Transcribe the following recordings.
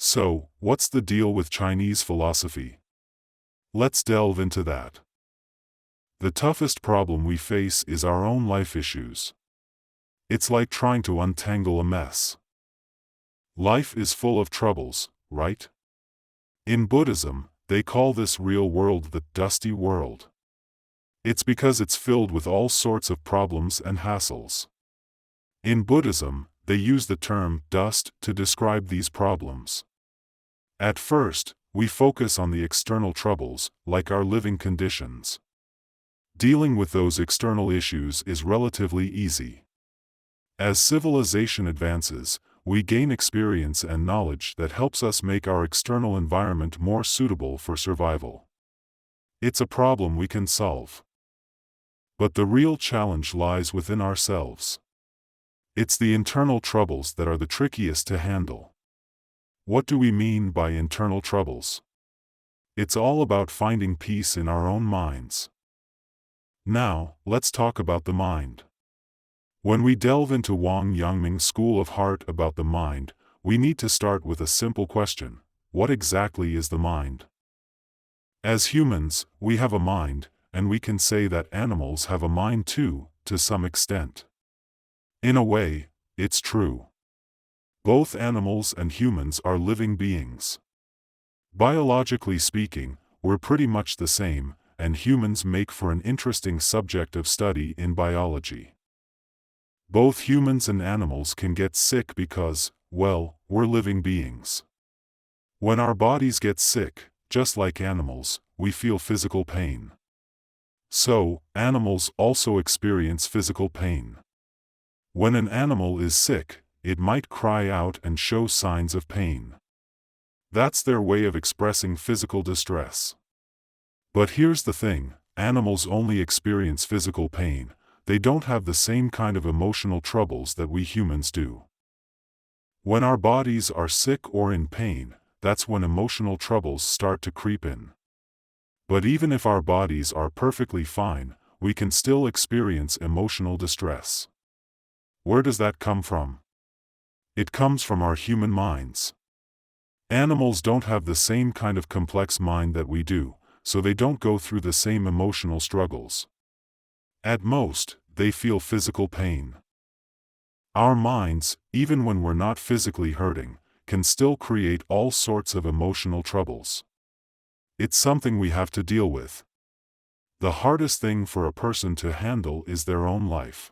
So, what's the deal with Chinese philosophy? Let's delve into that. The toughest problem we face is our own life issues. It's like trying to untangle a mess. Life is full of troubles, right? In Buddhism, they call this real world the dusty world. It's because it's filled with all sorts of problems and hassles. In Buddhism, they use the term dust to describe these problems. At first, we focus on the external troubles, like our living conditions. Dealing with those external issues is relatively easy. As civilization advances, we gain experience and knowledge that helps us make our external environment more suitable for survival. It's a problem we can solve. But the real challenge lies within ourselves. It's the internal troubles that are the trickiest to handle. What do we mean by internal troubles? It's all about finding peace in our own minds. Now, let's talk about the mind. When we delve into Wang Yangming's school of heart about the mind, we need to start with a simple question: what exactly is the mind? As humans, we have a mind, and we can say that animals have a mind too, to some extent. In a way, it's true. Both animals and humans are living beings. Biologically speaking, we're pretty much the same, and humans make for an interesting subject of study in biology. Both humans and animals can get sick because, well, we're living beings. When our bodies get sick, just like animals, we feel physical pain. So, animals also experience physical pain. When an animal is sick, it might cry out and show signs of pain. That's their way of expressing physical distress. But here's the thing: animals only experience physical pain. They don't have the same kind of emotional troubles that we humans do. When our bodies are sick or in pain, that's when emotional troubles start to creep in. But even if our bodies are perfectly fine, we can still experience emotional distress. Where does that come from? It comes from our human minds. Animals don't have the same kind of complex mind that we do, so they don't go through the same emotional struggles. At most, they feel physical pain. Our minds, even when we're not physically hurting, can still create all sorts of emotional troubles. It's something we have to deal with. The hardest thing for a person to handle is their own life.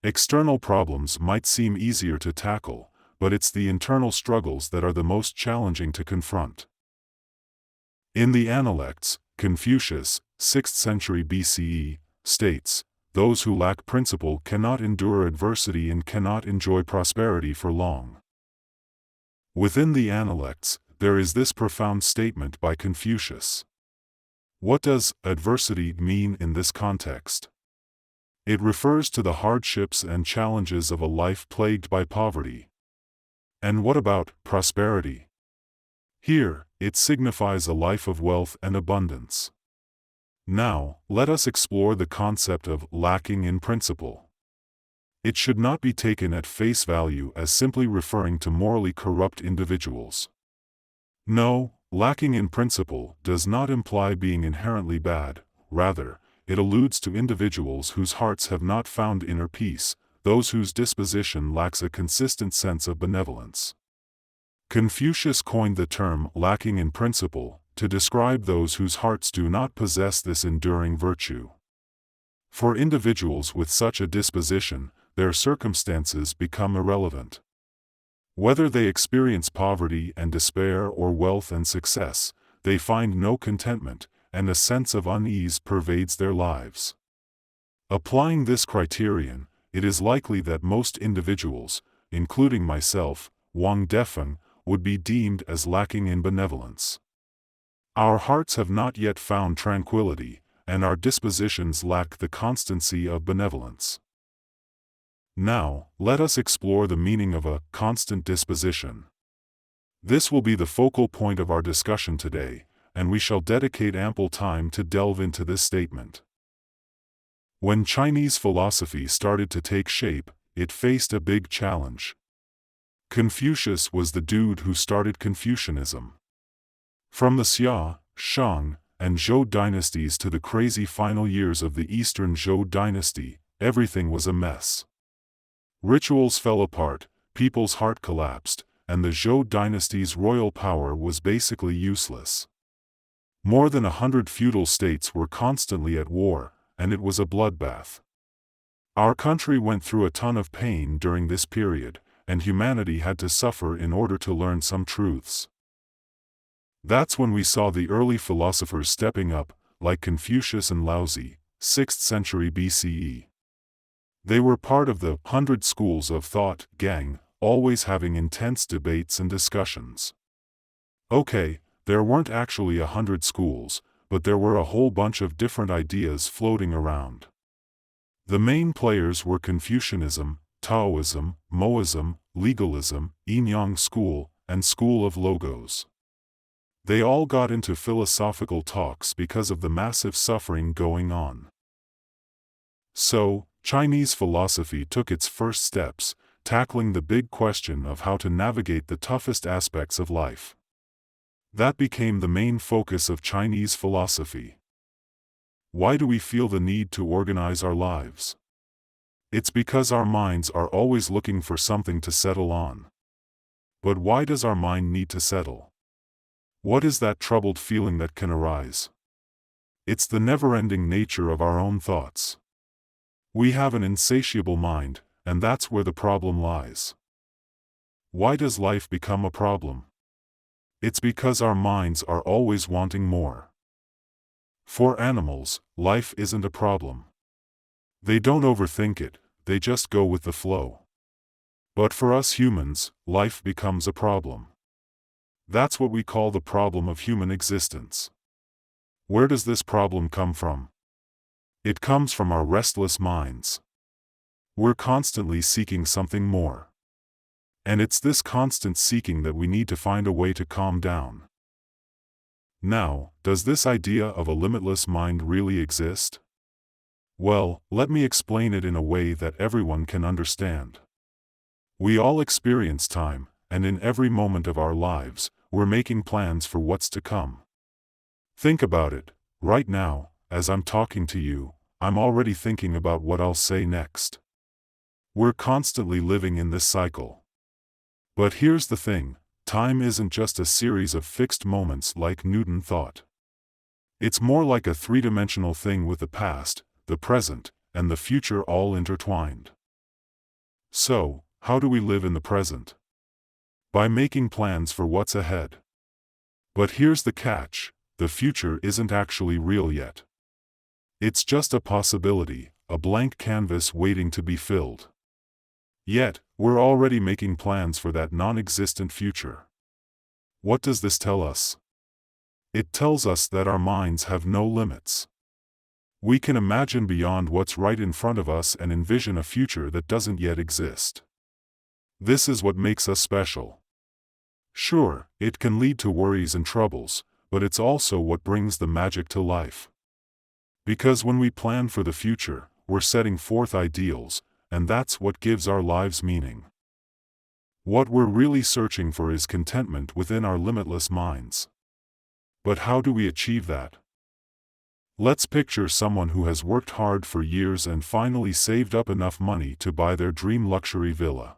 External problems might seem easier to tackle, but it's the internal struggles that are the most challenging to confront. In the Analects, Confucius, 6th century BCE, states, "Those who lack principle cannot endure adversity and cannot enjoy prosperity for long." Within the Analects, there is this profound statement by Confucius. What does adversity mean in this context? It refers to the hardships and challenges of a life plagued by poverty. And what about prosperity? Here, it signifies a life of wealth and abundance. Now, let us explore the concept of lacking in principle. It should not be taken at face value as simply referring to morally corrupt individuals. No, lacking in principle does not imply being inherently bad. Rather, it alludes to individuals whose hearts have not found inner peace, those whose disposition lacks a consistent sense of benevolence. Confucius coined the term lacking in principle to describe those whose hearts do not possess this enduring virtue. For individuals with such a disposition, their circumstances become irrelevant. Whether they experience poverty and despair or wealth and success, they find no contentment, and a sense of unease pervades their lives. Applying this criterion, it is likely that most individuals, including myself, Wang Defeng, would be deemed as lacking in benevolence. Our hearts have not yet found tranquility, and our dispositions lack the constancy of benevolence. Now, let us explore the meaning of a constant disposition. This will be the focal point of our discussion today, and we shall dedicate ample time to delve into this statement. When Chinese philosophy started to take shape, it faced a big challenge. Confucius was the dude who started Confucianism. From the Xia, Shang, and Zhou dynasties to the crazy final years of the Eastern Zhou Dynasty, everything was a mess. Rituals fell apart, people's heart collapsed, and the Zhou dynasty's royal power was basically useless. More than 100 feudal states were constantly at war, and it was a bloodbath. Our country went through a ton of pain during this period, and humanity had to suffer in order to learn some truths. That's when we saw the early philosophers stepping up, like Confucius and Laozi, 6th century BCE. They were part of the 100 schools of thought gang, always having intense debates and discussions. Okay, there weren't actually 100 schools, but there were a whole bunch of different ideas floating around. The main players were Confucianism, Taoism, Moism, legalism, Yin-Yang school, and school of logos. They all got into philosophical talks because of the massive suffering going on. So, Chinese philosophy took its first steps, tackling the big question of how to navigate the toughest aspects of life. That became the main focus of Chinese philosophy. Why do we feel the need to organize our lives? It's because our minds are always looking for something to settle on. But why does our mind need to settle? What is that troubled feeling that can arise? It's the never-ending nature of our own thoughts. We have an insatiable mind, and that's where the problem lies. Why does life become a problem? It's because our minds are always wanting more. For animals, life isn't a problem. They don't overthink it, they just go with the flow. But for us humans, life becomes a problem. That's what we call the problem of human existence. Where does this problem come from? It comes from our restless minds. We're constantly seeking something more. And it's this constant seeking that we need to find a way to calm down. Now, does this idea of a limitless mind really exist? Well, let me explain it in a way that everyone can understand. We all experience time, and in every moment of our lives, we're making plans for what's to come. Think about it. Right now, as I'm talking to you, I'm already thinking about what I'll say next. We're constantly living in this cycle. But here's the thing, time isn't just a series of fixed moments like Newton thought. It's more like a three-dimensional thing with the past, the present, and the future all intertwined. So, how do we live in the present? By making plans for what's ahead. But here's the catch, the future isn't actually real yet. It's just a possibility, a blank canvas waiting to be filled. Yet, we're already making plans for that non-existent future. What does this tell us? It tells us that our minds have no limits. We can imagine beyond what's right in front of us and envision a future that doesn't yet exist. This is what makes us special. Sure, it can lead to worries and troubles, but it's also what brings the magic to life. Because when we plan for the future, we're setting forth ideals, and that's what gives our lives meaning. What we're really searching for is contentment within our limitless minds. But how do we achieve that? Let's picture someone who has worked hard for years and finally saved up enough money to buy their dream luxury villa.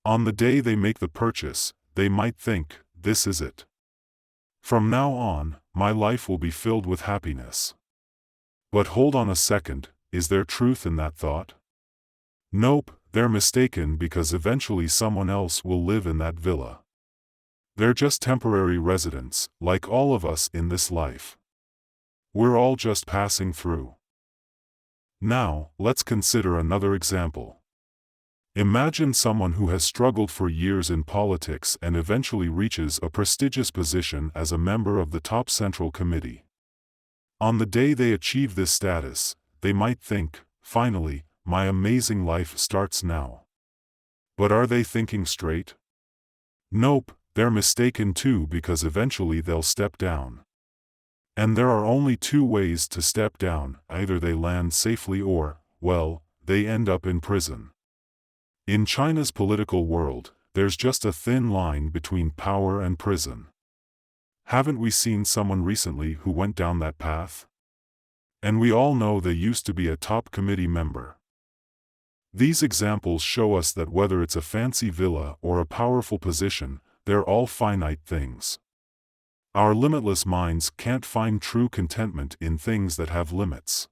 On the day they make the purchase, they might think, this is it. From now on, my life will be filled with happiness. But hold on a second, is there truth in that thought? Nope, they're mistaken because eventually someone else will live in that villa. They're just temporary residents, like all of us in this life. We're all just passing through. Now, let's consider another example. Imagine someone who has struggled for years in politics and eventually reaches a prestigious position as a member of the top central committee. On the day they achieve this status, they might think, finally, my amazing life starts now. But are they thinking straight? Nope, they're mistaken too because eventually they'll step down. And there are only two ways to step down, either they land safely or, well, they end up in prison. In China's political world, there's just a thin line between power and prison. Haven't we seen someone recently who went down that path? And we all know they used to be a top committee member. These examples show us that whether it's a fancy villa or a powerful position, they're all finite things. Our limitless minds can't find true contentment in things that have limits.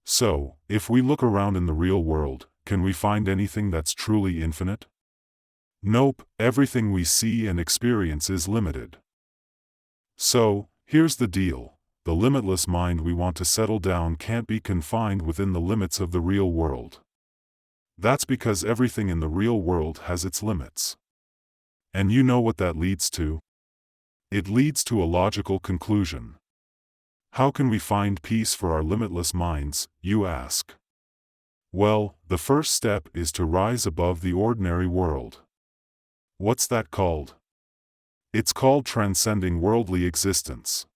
So, if we look around in the real world, can we find anything that's truly infinite? Nope, everything we see and experience is limited. So, here's the deal. The limitless mind we want to settle down can't be confined within the limits of the real world. That's because everything in the real world has its limits. And you know what that leads to? It leads to a logical conclusion. How can we find peace for our limitless minds, you ask? Well, the first step is to rise above the ordinary world. What's that called? It's called transcending worldly existence.